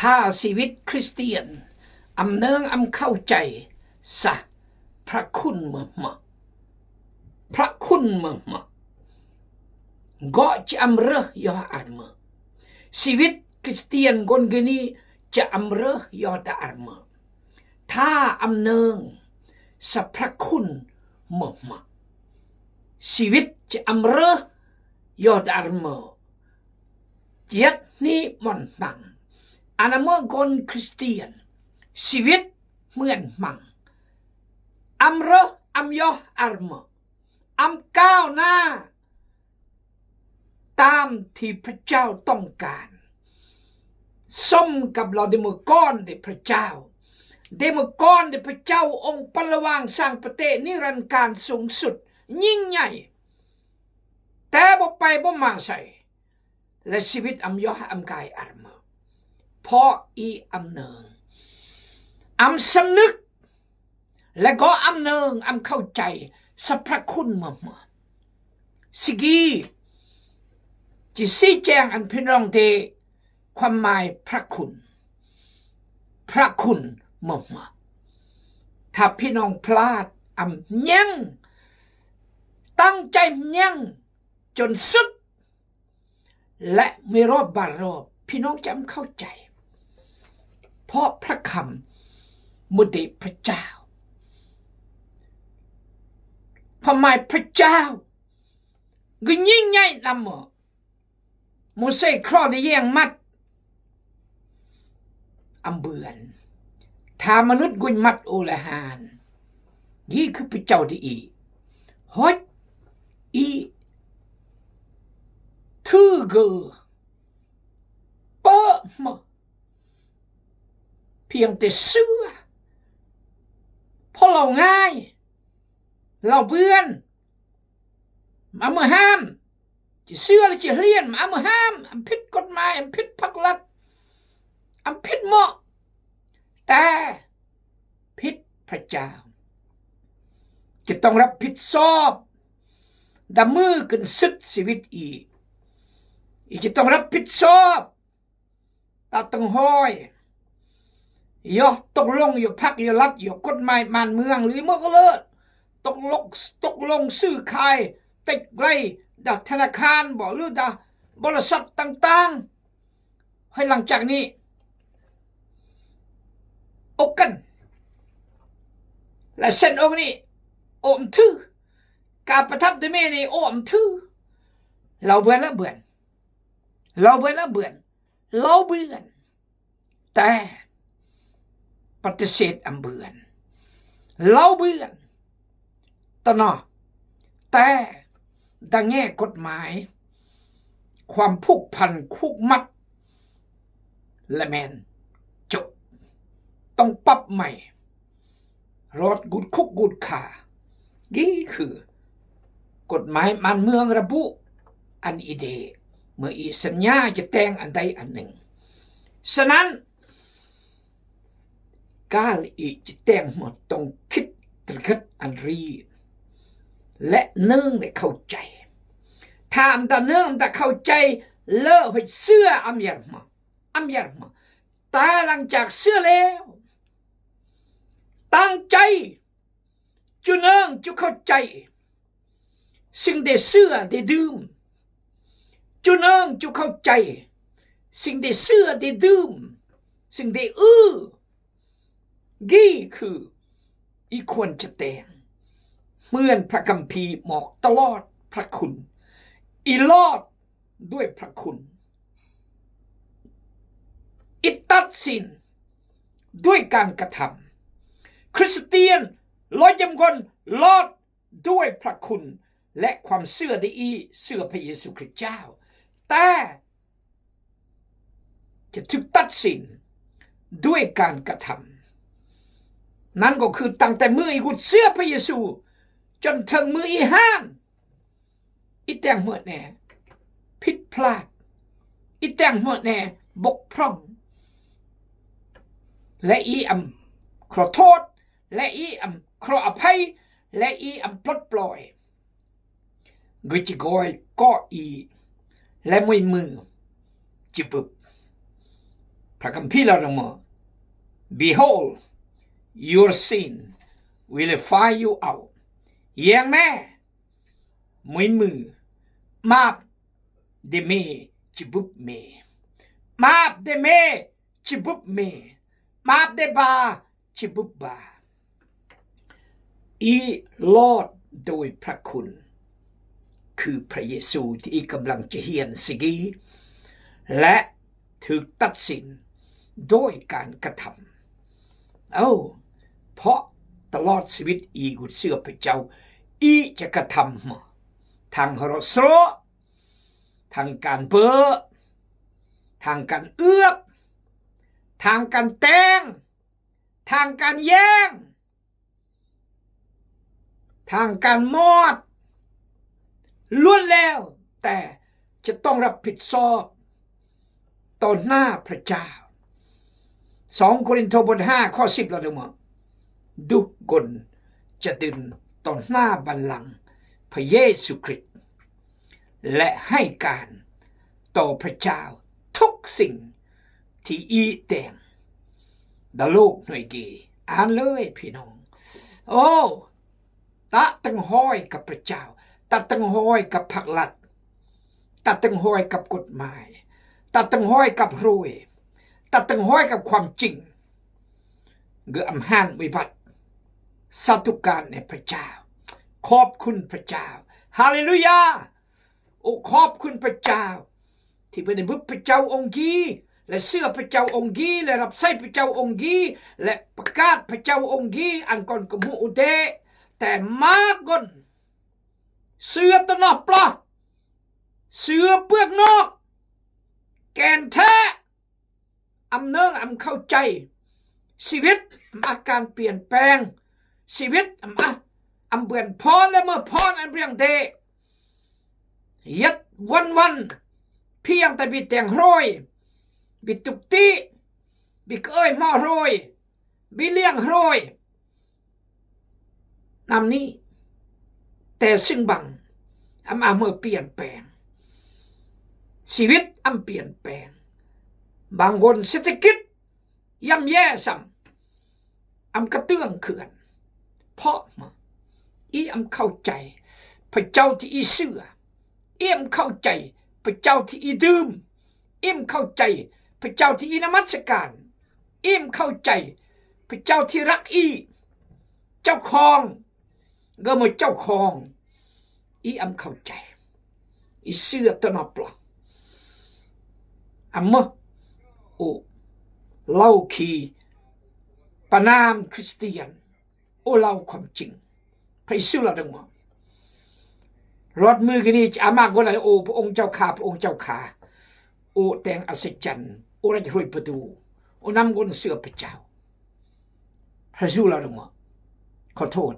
ถ้าชีวิตคริสเตียนอำเนืองเข้าใจสะพระคุณเมื่อมาพระคุณเมื่อมาก็จะเรอยออันเมื่อชีวิตคริสเตียนคนนี้จะเรอยอดอันเมื่อถ้าอำเนืองสะพระคุณเมื่อมาชีวิตจะเรอยอดอันเมื่อเจ็ดนี้มันตังอันเมื่อคนคริสเตียนชีวิตเหมือนมังเรอยออันเมื่อก้าวหน้าตามที่พระเจ้าต้องการสมกับเราได้มือก้อนได้พระเจ้าได้มือก้อนได้พระเจ้าองค์ปรวางสร้างประเทศนิรันดร์การสูงสุดยิ่งใหญ่แต่บ่ไปบ่มาใส่และชีวิตยอกายอันเมื่อเพราะอีเนืองสำนึกและก็เนืองเข้าใจสรรพคุณเมื่อสิกีจิชี้แจงอันพี่น้องเดความหมายพระคุณเมื่อถ้าพี่น้องพลาดยังตั้งใจยังจนสุดและไม่รอบบารอบพี่น้องจะเข้าใจเพราะพระคำมุติพระเจ้าความหมายพระเจ้าก็ยิ่งใหญ่ลำโมเสสครอได้แย่งมัดเบือนถ้ามนุษย์กุญมัดโอละหานนี่คือพระเจ้าที่ฮอดทื่อเกอเปะมาเพียงแต่เสื้อเพราะเราง่ายเราเบื่อนมาเมื่อห้ามจะเสื้อหรือจะเลียนมาเมื่อห้ามผิดกฎหมายผิดภักลับผิดเหมาะแต่ผิดพระเจ้าจะต้องรับผิดชอบดำมือกันสุดชีวิตอีกจะต้องรับผิดชอบตาต้องห้อยย่อตกลงอยู่พักอยู่รัฐอยู่กฎหมายมันเมืองหรือเมื่อก็เลิศตกลงซื้อขายติดไรดัธนาคารบอกหรือดับริษัทต่างๆให้หลังจากนี้อกกันและเส้นอกนี้โอมทื่อการประทับด้วยแม่นี่โอมทื่อเราเบื่อแต่ปฏิเสธเบื่อเราเบื่อตนอแต่ดังแง่กฎหมายความผูกพันคุกมัดและแมนจบต้องปรับใหม่รถกุดคุกกุดขานี่คือกฎหมายมันเมืองระบุอันอีเดเมื่ออีสัญญาจะแต่งอันใดอันหนึ่งฉะนั้นการอีจะแต่งหมดต้องคิดตรึกอันรีและเนื่องได้เข้าใจถ้าแต่เนื่องแต่เข้าใจเลิกให้เสื้อยามาแต่หลังจากเสื้อแล้วตั้งใจจุเนื่องจุเข้าใจสิ่งได้เสื้อได้ดื่มจุเนื่องจุเข้าใจสิ่งได้เสื้อได้ดื่มสิ่งได้นี่คืออีควรจะแต่งเหมือนพระคัมภีร์บอกตลอดพระคุณอีลอดด้วยพระคุณอิตัดสินด้วยการกระทำคริสเตียน100 คนลอดด้วยพระคุณและความเชื่อได้เชื่อพระเยซูคริสต์เจ้าแต่จะถูกตัดสินด้วยการกระทำนั่นก็คือตั้งแต่มืออีกุดเชื่อพระเยซูจนถึงมืออีห้ามอีแต่งหัวแน่ผิดพลาดอีแต่งหัวแน่บกพร่องและขอโทษและขออภัยและปลดปล่อยกุจิกอยก็และมือจิบ พระคัมภีร์เราบอก Behold your sin will find you out เยี่ยงแม่มือมาบเดเมจิบุบเมมาบเดเมจิบุบเมมาบเดบาจิบุบบาอีลอดโดยพระคุณคือพระเยซูที่กำลังจะเฮียนสิกีและถูกตัดสินโดยการกระทำเพราะตลอดชีวิตอีกุศลพระเจ้าอีจะกระทำทางฮรสโรทางการเบอทางการเอื้อบทางการแต่งทางการแย่งทางการมอดล้วนแล้วแต่จะต้องรับผิดชอบต่อหน้าพระเจ้า2 โครินธ์บท 5 ข้อ 10เราดูมาทุกคนจะตื่นต่อหน้าบัลลังก์พระเยซูคริสต์และให้การต่อพระเจ้าทุกสิ่งที่อีแต่งดาโลกหน่วยเกอ่านเลยพี่น้องตะตั้งห้อยกับพระเจ้าตะตั้งห้อยกับพรรครัฐตะตั้งห้อยกับกฎหมายตะตั้งห้อยกับรวยตะตั้งห้อยกับความจริงเกืออำหานวิบัติสาธุการในพระเจ้าขอบคุณพระเจ้าฮาเลลูยาขอบคุณพระเจ้าที่เป็นบุตรพระเจ้าองค์กีและเสื้อพระเจ้าองค์กีและรับใช้พระเจ้าองค์กีและประกาศพระเจ้าองค์กีอันก่อนกมูอุเดแต่มากก่อนเสื้อตัวนอกปลาเสื้อเปลือกนอกแกนแท้อำเนิงเข้าใจชีวิตอาการเปลี่ยนแปลงชีวิตเบื่อพรและเมื่อพรอันเรียงเดยัดวันเพียงแต่บิแต่งโรยบิตุกตีบิเอ้ยหม้อโรยบิเลี้ยงโรยนำนี้แต่ซึ่งบังเมื่อเปลี่ยนแปลงชีวิตเปลี่ยนแปลงบางคนเศรษฐกิจย่ำแย่ซ้ำกระเตื้องเขื่อนเพราะเข้าใจพระเจ้าที่อีเสื่อเข้าใจพระเจ้าที่อีดื่มเข้าใจพระเจ้าที่อีนมัสการเข้าใจพระเจ้าที่รักเจ้าของก็มาเจ้าของเข้าใจเสื่อตนปลาเล่าคีปนามคริสเตียนเล่าความจริงพระเยซูเราดังว่ารถมือกันนี้จะมากกว่าไรพระองค์เจ้าข้าพระองค์เจ้าข้าแต่งอัศจรรย์เราจะรวยประตูนำคนเสือพระเจ้าพระเยซูเราดังว่าขอโทษ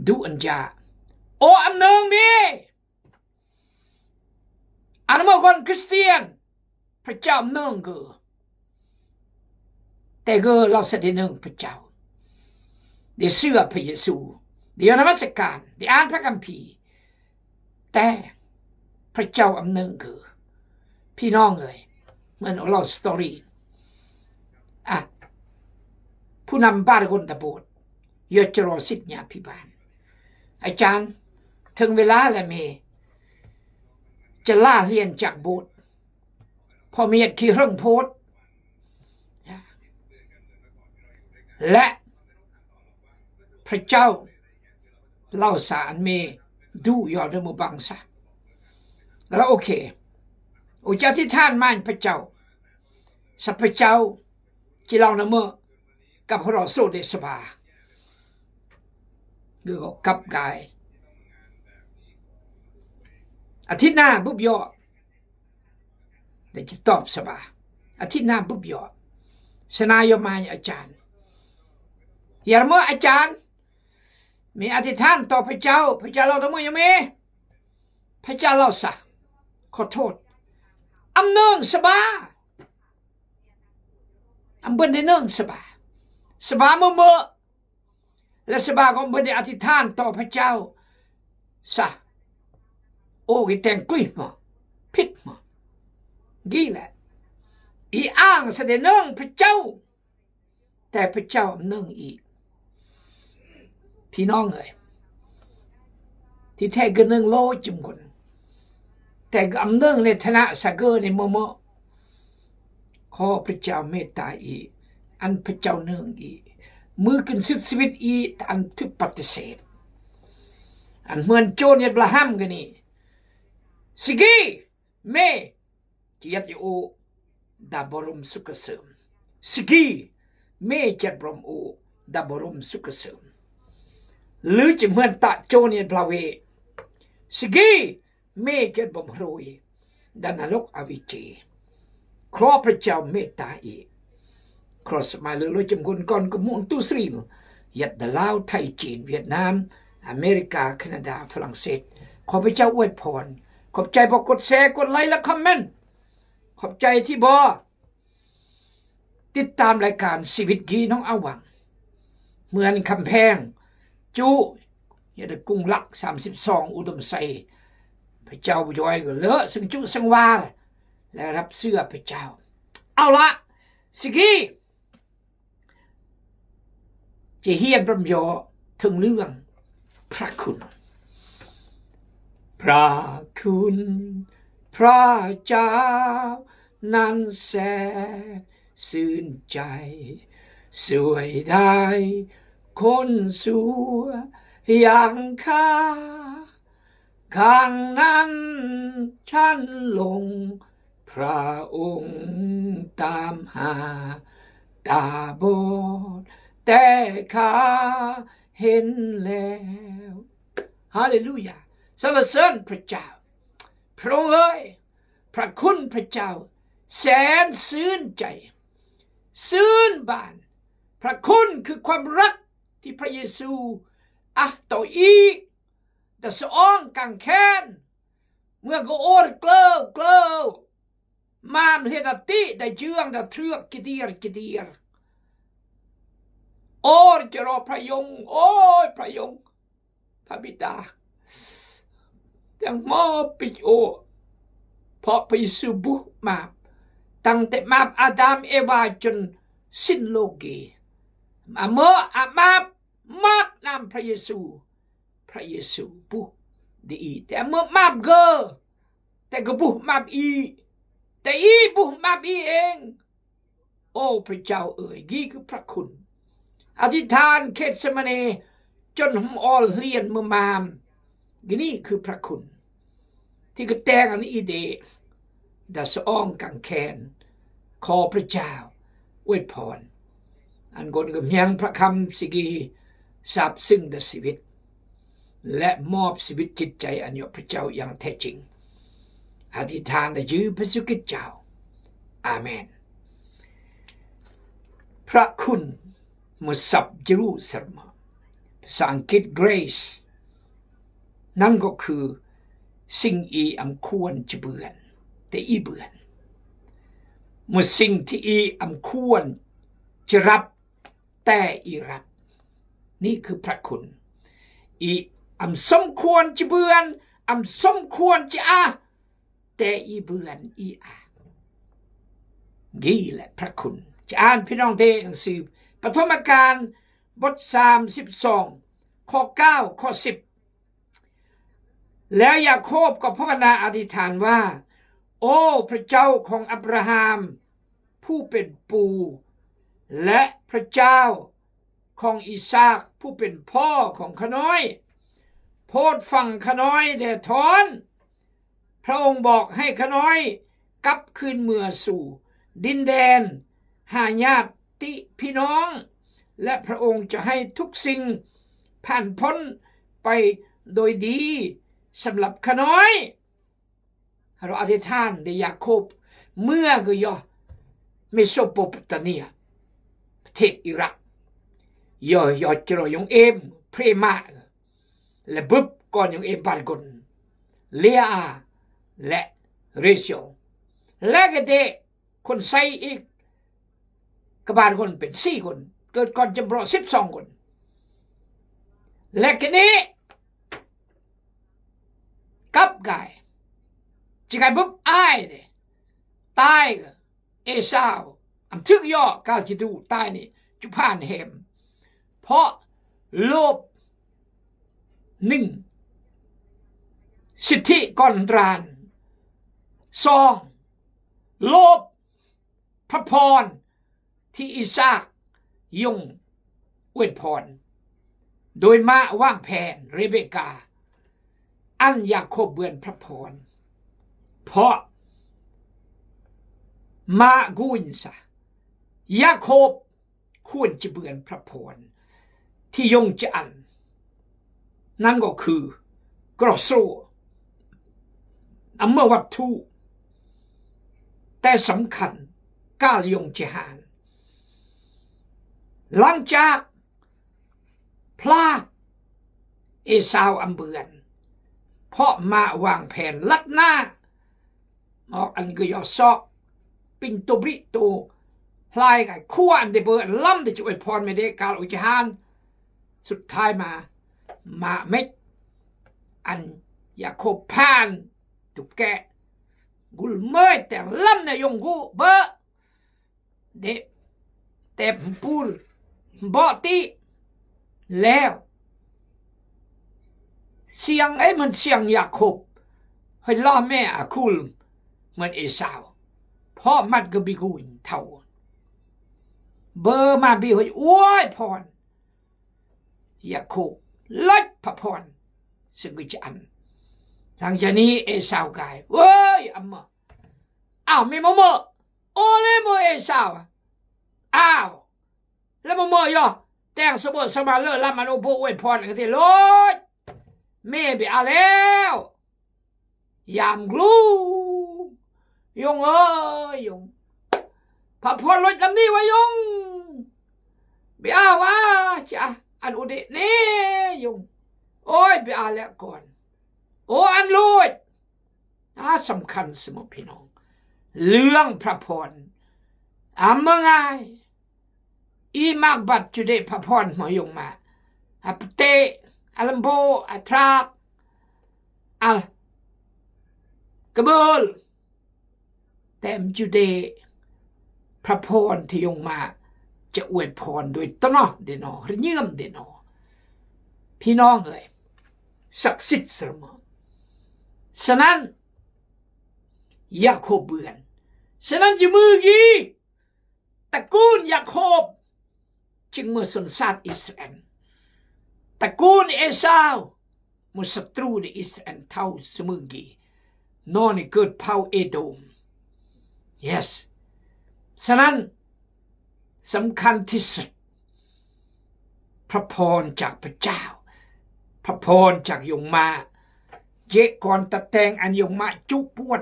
ดูอันยาอันหนึ่งมีอันเมื่อคนคริสเตียนพระเจ้าเนื่องแต่เราแสดงพระเจ้าเดี๋ยวเชื่อพระเยซูเดี๋ยวนมัสการเดี๋ยวอ่านพระคัมภีร์แต่พระเจ้าเนื่องพี่น้องเลยเหมือนเราสตอรี่ผู้นำบ้านคนตะโบดยศจรสิทธิ์ญาพิบาลอาจารย์ถึงเวลาแล้วเมจะล่าเรียนจากโบสถ์พอมีเหตุขี้เรื่องโพสและพระเจ้าเล่าสารเมดูยอดมือบังซะแล้วโอเคเจ้าที่ท่านมั่นพระเจ้าสัพพเจ้าที่เราเมื่อกับเราโซเดสบาคือกับกายอาทิตย์หน้าบุบยอได้จะตอบสบายอาทิตย์หน้าบุบยอสนายมายอาจารย์อย่าเมื่ออาจารย์มีอธิษฐานต่อพระเจ้าเราทำไมยังมีพระเจ้าเราสะขอโทษเนื่องสบายเบิ่นได้เนื่องสบายเมื่อและสบายก็เบิ่นได้อธิษฐานต่อพระเจ้าสะกิแต่งกุ้ยมาพิษมากี่แหละ อีอ้างเสด็จเนื่องพระเจ้าแต่พระเจ้าเนื่องอีกพี่น้องเอ๋ยที่แท้ก็เนื่องโลจุมคนแต่ก็อำเนื่องในฐานะสาเกอในโมโมขอพระเจ้าเมตตาอีอันพระเจ้าเนื่องอีมือกินชีวิตอีอันทึกปฏิเสธอันเหมือนโจรอับราฮัมกันนี่สิกีเมจิยัตโอดาบรมสุขเสริมสิกีเมจัดบรมโอดาบรมสุขเสริมหรือจะเหมือนตาโจรอับราเวสิกีเมจัดบรมโรยดานรกอวิจีขอพระเจ้าเมตตาอีครอสมาเลโลจำคนก่อนก็มุ่งตู้สรีมยัดดลาวไทยจีนเวียดนามอเมริกาแคนาดาฝรั่งเศสขอพระเจ้าอวยพรขอบใจบอกกดแชร์กดไลค์และคอมเมนต์ขอบใจที่บอติดตามรายการชีวิตกีน้องอาวังเหมือนคำแพงจูอย่าได้กุ้งลัก32อุดมไซพระเจ้าย่อยก็เลอะซึ่งจุสังวาและรับเสื้อพระเจ้าเอาละสิกี้จะเฮียนพระยอถึงเรื่องพระคุณพระคุณพระเจ้านั้นแสนซื่นใจสวยได้คนสัวอย่างข้าข้างนั้นฉันลงพระองค์ตามหาตาบอดแต่ข้าเห็นแล้วฮาเลลูยาสรรเสริญพระเจ้าพระองค์เอ้ยพระคุณพระเจ้าแสนซื่นใจซื่นบานพระคุณคือความรักที่พระเยซูต่ออีกแต่สองกังแค้นเมื่อก็โอดเกล้อมามเฮดติได้เจืองได้เทือกกิเดียร์โอ้จะรอพระยงโอ้ยพระยงพระบิดาจังมอปิโอเพราะพระเยซูบุกมาตั้งแต่มาอาดัมเอวาจนสิ้นโลกีเมื่อมามักนำพระเยซูบุกดีแต่เมื่อมาเกอแต่ก็บุกมาอีแต่อีบุกมาอีเองโอ้พระเจ้าเอ๋ยนี่คือพระคุณอธิษฐานเคสมาเนจนหอมออลเลียนเมื่อมามนี่คือพระคุณที่ก็แต่งอันอีเดดาสองกังแคนขอพระเจ้าอวยพรอันกนกับยังพระคำสิกีทราบซึ่งดชีวิตและมอบชีวิตจิตใจอันยอพระเจ้าอย่างแท้จริงอธิษฐานในชื่อพระสุกิจเจ้าอาเมนพระคุณมุสับเยรูซาเล็มภาษาอังกฤษ grace นั่นก็คือสิ่งอีอำควรจะเบื่อแต่อีเบื่อเมื่อสิ่งที่อีอำควรจะรับแต่อีรับนี่คือพระคุณอีอำสมควรจะเบื่ออำสมควรจะแต่อีเบื่ออีนี่แหละพระคุณจะอ่านพี่น้องเทหนังสือปฐมกาลบท32ข้อ9ข้อ10แล้วยาโคบก็ภาวนาอธิษฐานว่าโอ้พระเจ้าของอับราฮัมผู้เป็นปู่และพระเจ้าของอิสาคผู้เป็นพ่อของข้าน้อยโพดฟังข้าน้อยแด่ทอนพระองค์บอกให้ข้าน้อยกลับคืนเมื่อสู่ดินแดนหาญาติพี่น้องและพระองค์จะให้ทุกสิ่งผ่านพ้นไปโดยดีสำหรับข้าน้อยเราอธิษฐานในยาโคบเมื่อก็ย่อเมโสโปเตเมียประเทศอิรักย่อจรอยงเอมเพรมาและบุบก่อนยงเอมบาลกนเลียและเรเชลและก็เดคนใส่อีกกบาลคนเป็น4คนเกิดก่อนจำเพาะ12คนและก็นี้กับกายจิกายบุบอ้ายเนี่ยตาย เอซาวอำทึกย่อกาจิดูตายนี่จุพานแหมเพราะโลภหนึ่งสิทธิก่อนรานสองโลภพระพรที่อิสากยงอวยพรโดยมาว่างแผนเรเบกาอันยาโคบเบือนพระพรเพราะมากุนซะยาโคบควรจะเบือนพระพรที่ยงจะอันนั่นก็คือกรอโซอำเมวัตถุแต่สำคัญก้าลยงจะหานหลังจากพลาดเอซาวอำเบือนเพราะมาวางแผนลัดหน้าออกอันก็ยอซอกปินตัวบริโตพลายกับขั้วอันเดเบอร์ล่ำแต่จะอวยพรไม่ได้การอุจหานสุดท้ายมาเม็ดอันอยากโคบพานตุกแกกุลเมยแต่ล่ำในยงกูเบอร์เด็บแต่ปูรบอตีแล้วเสียงมันเสียงยาโคบให้ล่อแม่อาคุลเหมือนเอซาวเพราะมันก็บิกุนเท่าเบอร์มาบิให้อวยพรยาโคบลัดพระพรซึ่งก็จะอันทางจากนี้เอซาวกายเว้ยอัมมาอ้าวไม่มาเมื่อโอเลโมเอซาวอ้าวแล้วมาเมื่อย่อแต่งสมบูรณ์สมาเลอร์ลามันโอโบอวยพรกันที่รถแม่ไปเอาแล้วยามกลูยงเอ้ยยงพระพรรถลำนี้ไว้ยงไปเอาวะจ้ะอันอุเดนี่ยงโอ้ยไปเอาแล้วก่อนโอ้อันลุดสำคัญสมพี่น้องเรื่องพระพรเมื่อไงอีมากบัดจุเดพระพรหมอยงมาปเตอัลมโบอัทราบอัลกระเบิลแต่มจุเดพระพรที่ยงมาจะอวยพรโดยตนอเดนอหรือเยื่อมเดนอพี่น้องเอ๋ยศักดิ์สิทธิ์เสมอฉะนั้นยาโคบเบือนฉะนั้นจะมือกี้ตระกูลยาโคบจึงเมื่อสนชาติอิสราเอลตระกูลเอซาวมุศัตรูในอิสราเอลเท่าสมือกี้นอนในเกิดเผ่าเอโดม yes ฉะนั้นสำคัญที่สุดพระพรจากพระเจ้าพระพรจากยงมาเยก่อนตะแตงอันยงมาจุปวด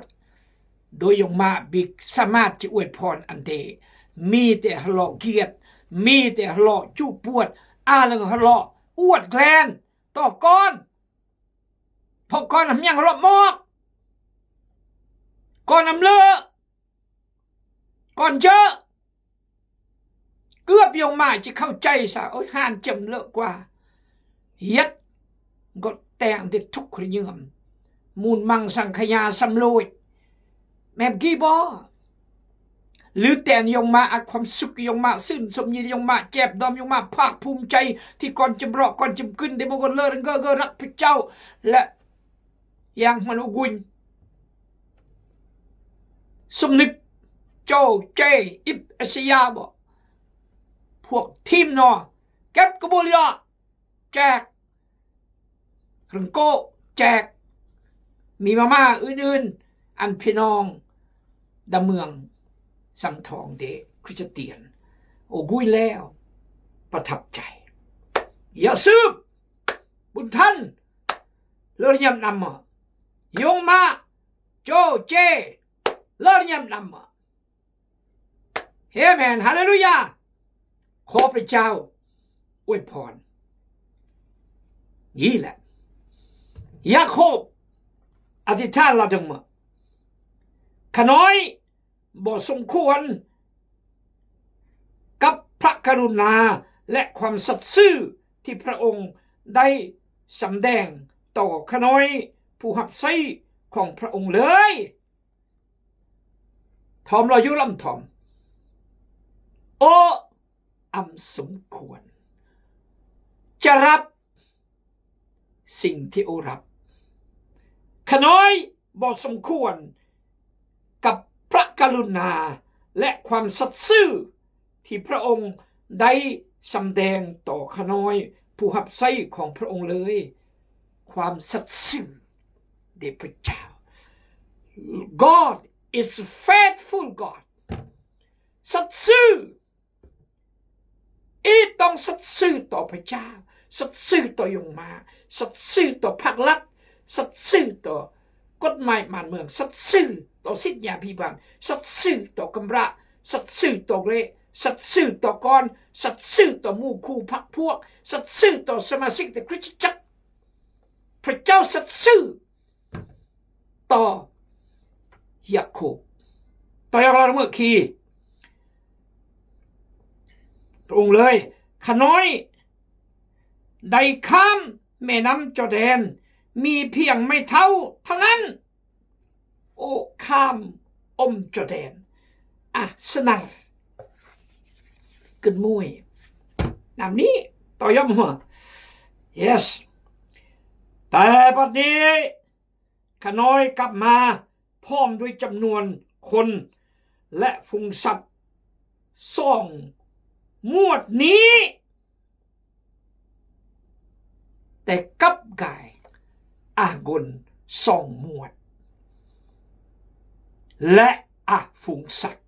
โดยยงมาบิกสามารถจะอวยพรอันเดมีแต่หล่อเกียรติมีแต่หล่อจุปวดลังหล่ออวดแกลนต่อก้อนพอก้อนทำยังหล่อมอกก้อนน้ำเลอะก้อนเจอเกือบยงมาจะเข้าใจซะโอ้ยห่านจำเลอะกว่ายัดก็แต่งเด็ดทุกคนยืมมูลมังสังขยาสำรวยแม่กี่บ่หรือแต่ยงมาความสุขยงมาซื่นสมยินยงมาแจ็บดอมยงมาภาคภูมิใจที่ก่อนจำรอก่อนจำขึ้นได้บางคนเลิศก็รักพระเจ้าและยังมนุกุลสมนึกโจเจอิบเอสยาบ่พวกทีมนอเก็บกระบุลยอแจกรังโก้แจกมีมาม่าอื่นๆอันพี่น้องดำเมืองสัมทองเดคริสเตียนโอ้กุยแล้วประทับใจอย่าซืบบุญท่านเลิศยำนำยงมาโจเจเลิศยำนำเฮเมนฮาเลลูยาขอพระเจ้าอวยพรนี่แหละยาโคบอธิษฐานเราดังมาขน้อยบ่สมควรกับพระกรุณาและความสัตย์ซื่อที่พระองค์ได้สำแดงต่อขน้อยผู้หับไส้ของพระองค์เลยทอมเรายุลำทอม โอ้อำสมควรจะรับสิ่งที่โอรับข้าน้อยบ่สมควรกับพระกรุณาและความสัตย์ซื่อที่พระองค์ได้สำแดงต่อข้าน้อยผู้รับใช้ของพระองค์เลยความสัตย์ซื่อเดชพระเจ้า God is faithful God สัตย์ซื่อต้องสัตย์ซื่อต่อพระเจ้าสัตย์ซื่อต่อยงมาสัตย์ซื่อต่อภาครัฐสัตย์ซื่อต่อกฎหมายบ้านเมืองสัตย์ซื่อต่อสิทธิอภิบาลสัตย์ซื่อต่อกำระสัตย์ซื่อต่อเละสัตย์ซื่อต่อกรสัตย์ซื่อต่อหมู่คู่พรรคพวกสัตย์ซื่อต่อสมาชิกในคริสตจักรพระเจ้าสัตย์ซื่อต่อยาโคบต่อยาโคบเมื่อกี้พระองค์เลยข้าน้อยได้ข้ามแม่น้ำจอร์แดนมีเพียงไม่เท่านั้นโอ้ข้ามจอร์แดนสนาร์กึนมวยนำนี้ต่อยมหัว yes แต่บัดนี้ข้าน้อยกลับมาพร้อมด้วยจำนวนคนและฝูงสัตว์2 งวดนี้แต่กับกายอากล2 หมวดและฝูงสัตว์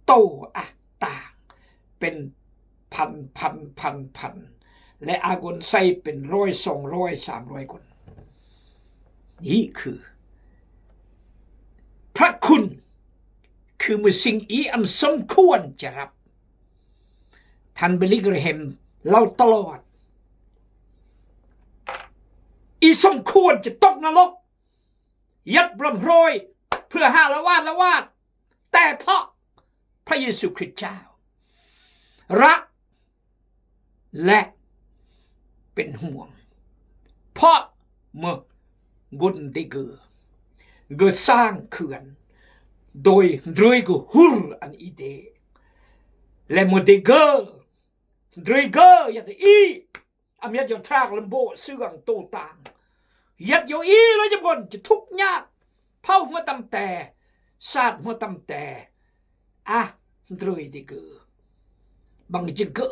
โตต่างเป็นพันและอากลใส่เป็น100 200 300 คนนี่คือพระคุณคือมือสิ่งอันสมควรจะรับท่านเบลลิเกรแฮมเล่าตลอดสมควรจะตกนรกยัดบรมโรยเพื่อหาละวาดแต่เพราะพระเยซูคริสต์เจ้ารักและเป็นห่วงเพราะเมื่อกุนได้เกิดสร้างเขื่อนโดยกูฮุรอันอีเดและเมื่อได้เกิดอย่างที่อเมริกาทรากลำโบเสื่องโตต่างยัดโยแล้วจะบ่นจะทุกข์ยากเผาหัวตำแต่ซาดหัวตำแต่ได้เกิดบางจึงก็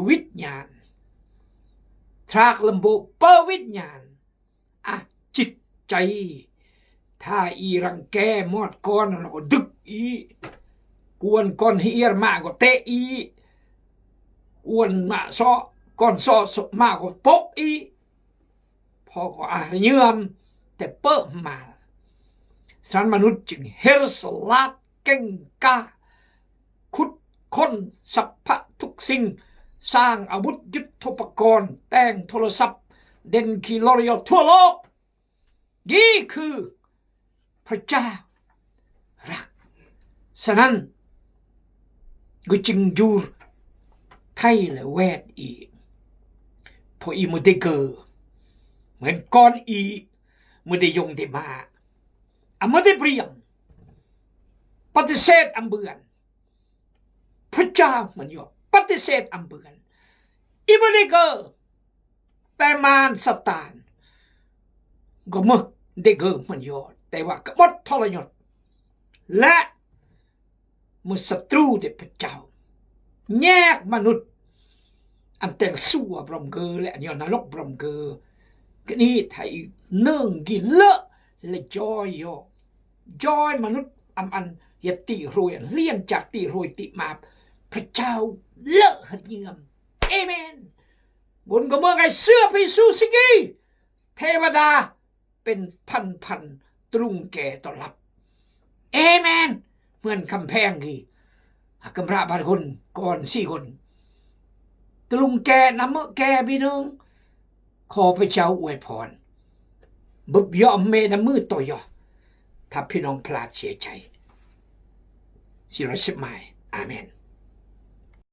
วิญญาณทรากลำโบเปวิญญาณจิตใจถ้ารังแกมอดก้อนเราก็ดึกกวนก้อนเฮียร์มากก็เตะอ้วนมาซ้อก้อนซ้อมากก็ปกพอก็เยื่อมแต่เปิ่มมาสันมนุษย์จึงเฮรสลาดเก่งกาขุดค้นสัพพะทุกสิ่งสร้างอาวุธยุทโธปกรณ์แต่งโทรศัพท์เด่นคีลอริอทั่วโลกนี่คือพระเจ้ารักฉะนั้นก็จึงอยู่ไทยและแวดพอมุได้เกิดเหมือนก้อนมุได้ยงได้มามุได้เปรียงปฏิเสธเบือนพระเจ้ามันยอมปฏิเสธเบือนมุได้เกิดแต่มารซาตานก็มุได้เกิดมันยอมแต่ว่ากบฏทรยศและมุศัตรูเด็พระเจ้าแยกมนุษย์อันแต่งสู้บรมเกอและอันยอนนรกบรมเกอก็นี่ไทยเนื่องกินเลอะและจอยมนุษย์อันยติรวยเลี่ยนจากติรวยติมาพระเจ้าเลอะหัดเยี่ยมเอเมนบนก็เมื่อไงเสื้อไปสู้สิกีเทวดาเป็นพันตรุงแก่ต้อนรับเอเมนเหมือนคำแพงกี่กำราบางคนก่อน4 คนตรุงแก่น้ำเมื่อแก่พี่น้องขอพระเจ้าอวยพรบุบยอมเมน้ำมือต่อยอถ้าพี่น้องพลาดเสียใจสิรสิบหมายอาเมน